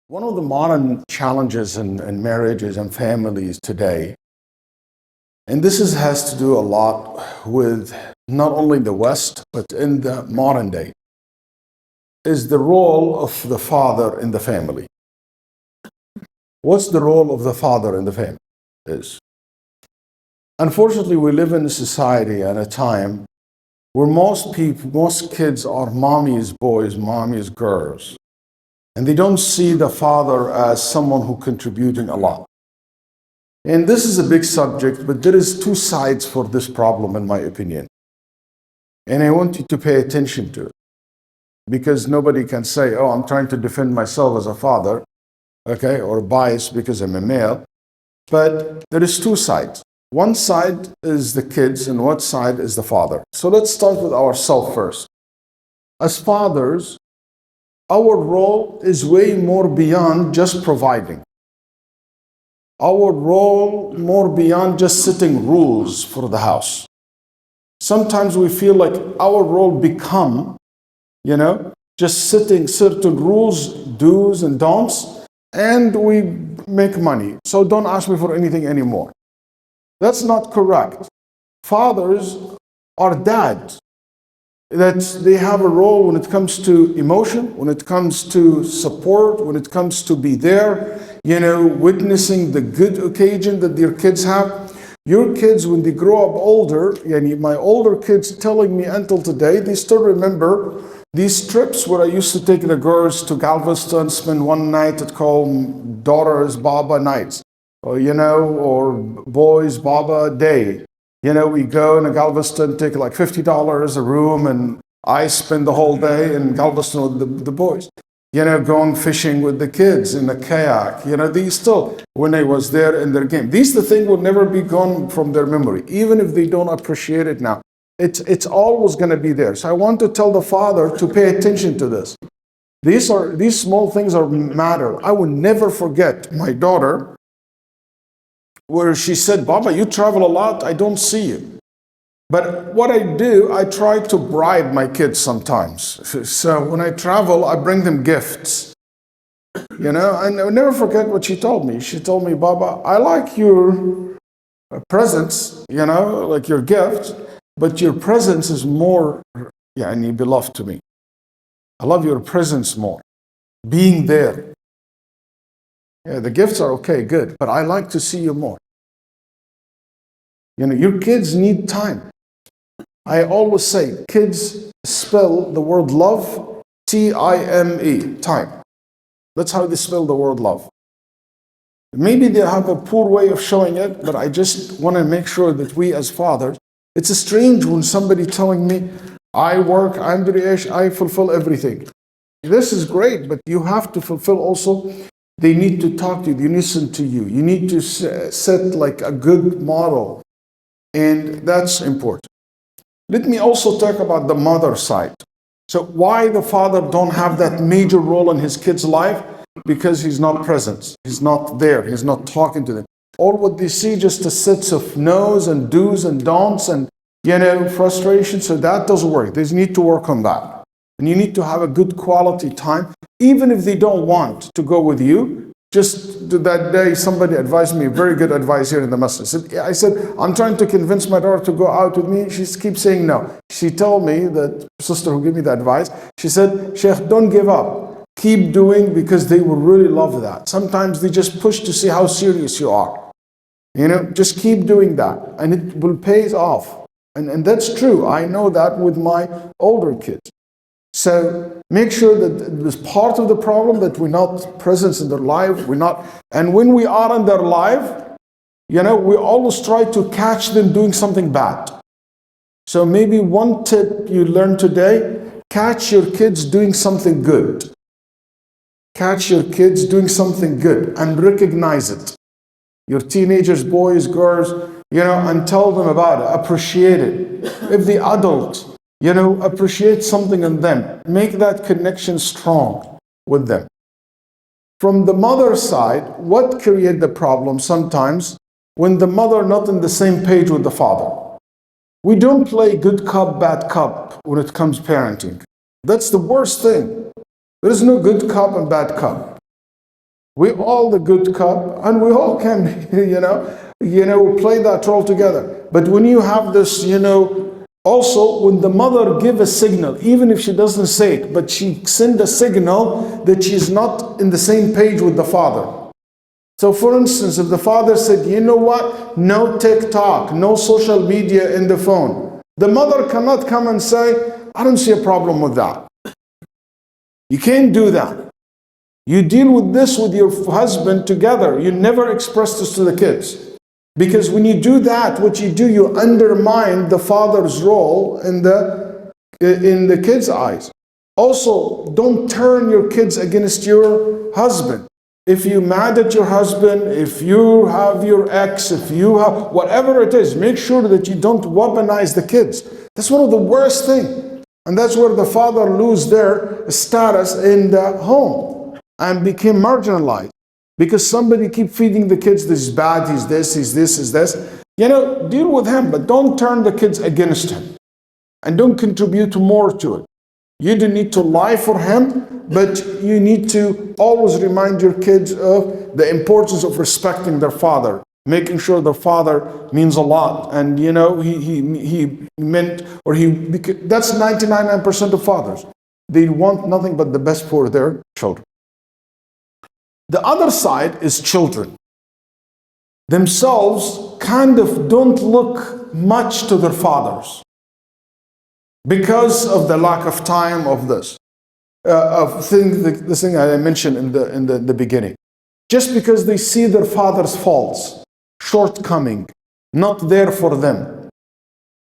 One of the modern challenges in marriages and families today, and has to do a lot with not only the West, but in the modern day, is the role of the father in the family. What's the role of the father in the family? Unfortunately, we live in a society and a time where most kids are mommy's boys, mommy's girls. And they don't see the father as someone who contributing a lot. And this is a big subject, but there is two sides for this problem, in my opinion. And I want you to pay attention to it. Because nobody can say, oh, I'm trying to defend myself as a father, okay, or biased because I'm a male. But there is two sides. One side is the kids, and one side is the father. So let's start with ourselves first. As fathers, our role is way more beyond just providing. Our role more beyond just setting rules for the house. Sometimes we feel like our role become, just setting certain rules, do's and don'ts, and we make money. So don't ask me for anything anymore. That's not correct. Fathers are dads. That they have a role when it comes to emotion, when it comes to support, when it comes to be there, witnessing the good occasion that your kids have. Your kids, when they grow up older, my older kids telling me until today, they still remember these trips where I used to take the girls to Galveston, spend one night at called Daughters Baba Nights, or Boys Baba Day. We go in Galveston, take like $50 a room, and I spend the whole day in Galveston with the boys. Going fishing with the kids in the kayak. These still, when I was there in their game. These the thing will never be gone from their memory, even if they don't appreciate it now. It's always going to be there. So I want to tell the father to pay attention to this. These small things matter. I will never forget my daughter, where she said, Baba, you travel a lot, I don't see you. But what I do, I try to bribe my kids sometimes. So when I travel, I bring them gifts. And I'll never forget what she told me. She told me, Baba, I like your presents, like your gift, but your presence is more, beloved to me. I love your presence more. Being there. Yeah, the gifts are okay, good, but I like to see you more. Your kids need time. I always say, kids spell the word love, T-I-M-E, time. That's how they spell the word love. Maybe they have a poor way of showing it, but I just want to make sure that we as fathers, it's strange when somebody telling me, I work, I'm the I fulfill everything. This is great, but you have to fulfill also. They need to talk to you, they listen to you. You need to set like a good model. And that's important. Let me also talk about the mother side. So why the father don't have that major role in his kid's life? Because he's not present. He's not there. He's not talking to them. All what they see just a sets of no's and do's and don'ts and, frustration. So that doesn't work. They need to work on that. And you need to have a good quality time. Even if they don't want to go with you, just that day, somebody advised me, very good advice here in the masjid. I said, I'm trying to convince my daughter to go out with me. She keeps saying no. She told me, that sister who gave me the advice, she said, Sheikh, don't give up. Keep doing, because they will really love that. Sometimes they just push to see how serious you are. Just keep doing that. And it will pay off. And that's true. I know that with my older kids. So make sure that it is part of the problem that we're not present in their life. And when we are in their life, we always try to catch them doing something bad. So maybe one tip you learned today, catch your kids doing something good. Catch your kids doing something good and recognize it. Your teenagers, boys, girls, and tell them about it, appreciate it. If the adult, appreciate something in them. Make that connection strong with them. From the mother side, what creates the problem sometimes? When the mother not in the same page with the father. We don't play good cop, bad cop when it comes parenting. That's the worst thing. There is no good cop and bad cop. We all the good cop, and we all can, play that role together. But when you have this, also when the mother give a signal, even if she doesn't say it, but she send a signal that she's not in the same page with the father. So for instance, if the father said, you know what, no TikTok, no social media in the phone, the mother cannot come and say, I don't see a problem with that. You can't do that. You deal with this with your husband together. You never express this to the kids. Because when you do that, what you do, you undermine the father's role in the kids' eyes. Also, don't turn your kids against your husband. If you're mad at your husband, if you have your ex, if you have whatever it is, make sure that you don't weaponize the kids. That's one of the worst things. And that's where the father lose their status in the home and became marginalized. Because somebody keep feeding the kids, this is bad, he's this, he's this, he's this. Deal with him, but don't turn the kids against him. And don't contribute more to it. You don't need to lie for him, but you need to always remind your kids of the importance of respecting their father, making sure their father means a lot. And he meant, that's 99% of fathers. They want nothing but the best for their children. The other side is children. Themselves kind of don't look much to their fathers because of the lack of time of this. The thing I mentioned in the beginning. Just because they see their father's faults, shortcoming, not there for them.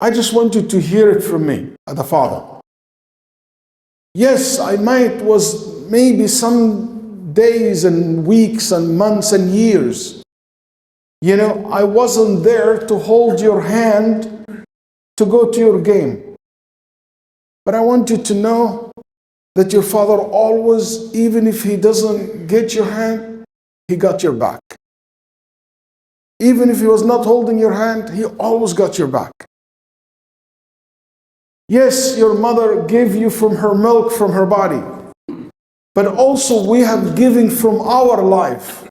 I just want you to hear it from me, the father. Yes, I was maybe some days and weeks and months and years. I wasn't there to hold your hand to go to your game. But I want you to know that your father always, even if he doesn't get your hand, he got your back. Even if he was not holding your hand, he always got your back. Yes, your mother gave you from her milk, from her body. But also we have given from our life.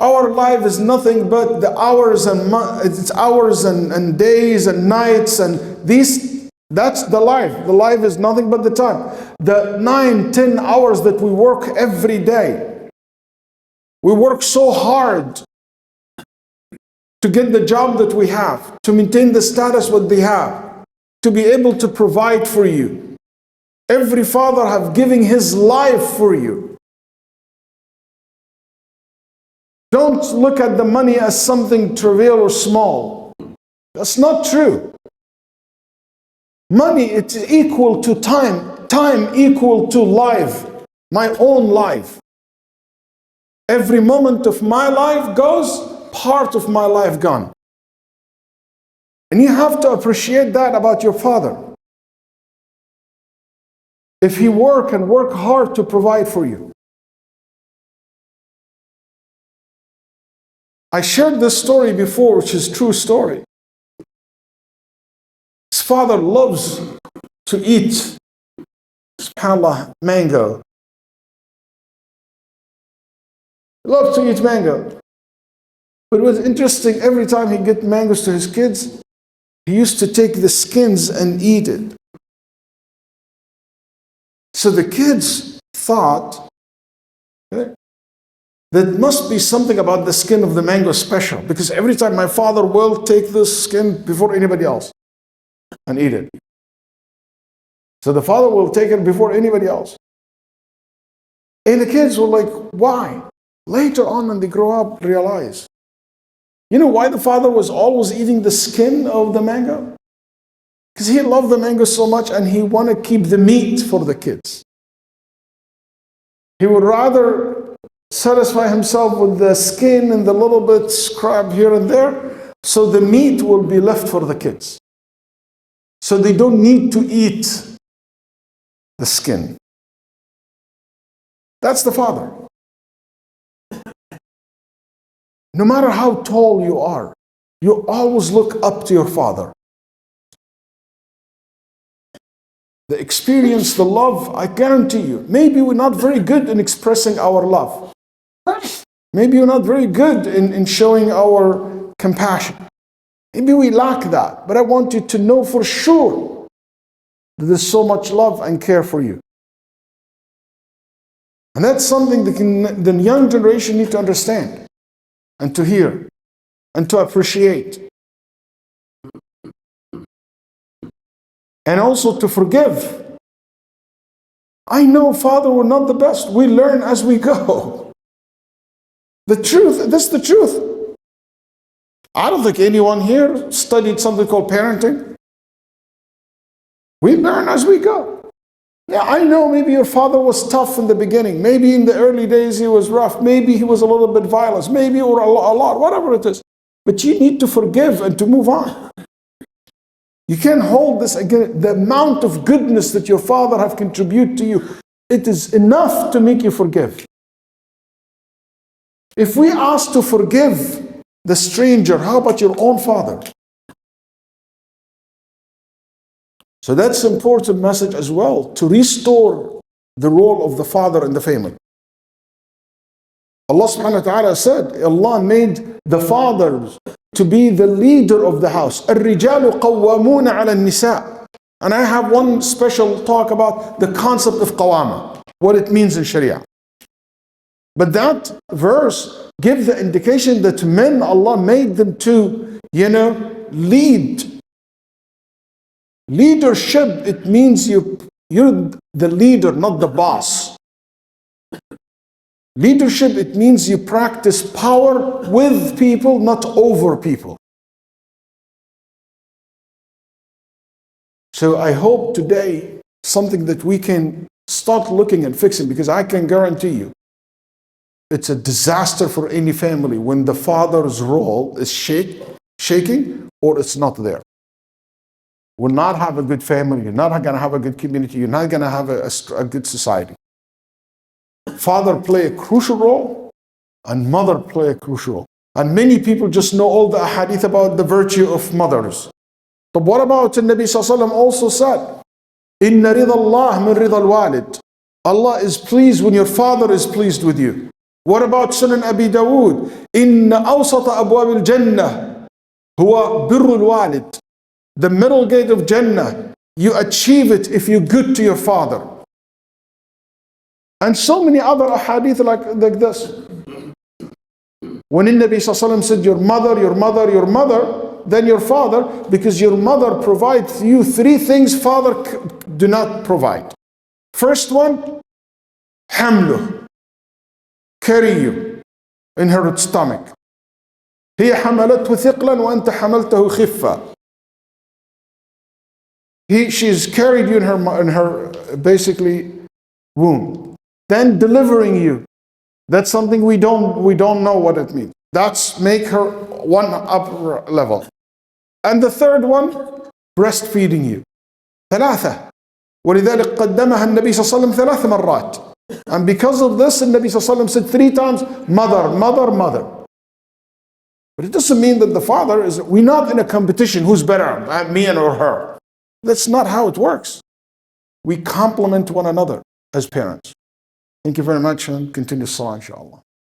Our life is nothing but the hours and it's hours and days and nights and that's the life. The life is nothing but the time. The 9-10 hours that we work every day. We work so hard to get the job that we have, to maintain the status what they have, to be able to provide for you. Every father have given his life for you. Don't look at the money as something trivial or small. That's not true. Money, it's equal to time. Time equal to life. My own life. Every moment of my life goes, part of my life gone. And you have to appreciate that about your father. If he work hard to provide for you. I shared this story before, which is a true story. His father loves to eat, subhanAllah, mango. He loves to eat mango. But it was interesting, every time he get mangoes to his kids, he used to take the skins and eat it. So the kids thought that must be something about the skin of the mango special, because every time my father will take this skin before anybody else and eat it. So the father will take it before anybody else. And the kids were like, why? Later on when they grow up, realize. You know why the father was always eating the skin of the mango? Because he loved the mango so much and he wanted to keep the meat for the kids. He would rather satisfy himself with the skin and the little bit scrap here and there, so the meat will be left for the kids. So they don't need to eat the skin. That's the father. No matter how tall you are, you always look up to your father. the experience, the love, I guarantee you, maybe we're not very good in expressing our love. Maybe we're not very good in showing our compassion. Maybe we lack that. But I want you to know for sure that there's so much love and care for you. And that's something that the young generation need to understand and to hear and to appreciate. And also to forgive. I know, Father, we're not the best. We learn as we go. The truth, that's the truth. I don't think anyone here studied something called parenting. We learn as we go. Yeah, I know maybe your father was tough in the beginning. Maybe in the early days he was rough. Maybe he was a little bit violent. Maybe or a lot, whatever it is. But you need to forgive and to move on. You can't hold this again. The amount of goodness that your father have contributed to you, it is enough to make you forgive. If we ask to forgive the stranger, how about your own father? So that's an important message as well, to restore the role of the father in the family. Allah subhanahu wa ta'ala said, Allah made the fathers to be the leader of the house. الرِّجَالُ قَوَّامُونَ عَلَى النِّسَاءِ. And I have one special talk about the concept of qawama, what it means in Sharia. But that verse gives the indication that men, Allah made them to, lead. Leadership, it means you're the leader, not the boss. Leadership, it means you practice power with people, not over people. So I hope today something that we can start looking and fixing, because I can guarantee you it's a disaster for any family when the father's role is shaking or it's not there. We'll not have a good family, you're not going to have a good community, you're not going to have a good society. Father play a crucial role and mother play a crucial role. And many people just know all the ahadith about the virtue of mothers. But what about the Nabi Sallallahu Alaihi Wasallam also said, Inna ridha Allah min ridha al-walid. Allah is pleased when your father is pleased with you. What about Sunan Abi Dawood? Inna awsata abwab al-jannah huwa birru al-walid. The middle gate of Jannah, you achieve it if you're good to your father. And so many other ahadith like this. When the Nabi Sallallahu Alaihi Wasallam said, your mother, your mother, your mother, then your father, because your mother provides you three things father do not provide. First one, hamlu, carry you in her stomach. هي حملته ثقلا وأنت حملته خفة. She's carried you in her basically womb. Then delivering you. That's something we don't know what it means. That's make her one upper level. And the third one, breastfeeding you. ثلاثة. ولذلك قدمها النبي صلى الله عليه وسلم ثلاث مرات. And because of this, the Nabi صلى الله عليه وسلم said 3 times, mother, mother, mother. But it doesn't mean that the father is, we're not in a competition, who's better, me and or her. That's not how it works. We complement one another as parents. Thank you very much and continue salah inshallah.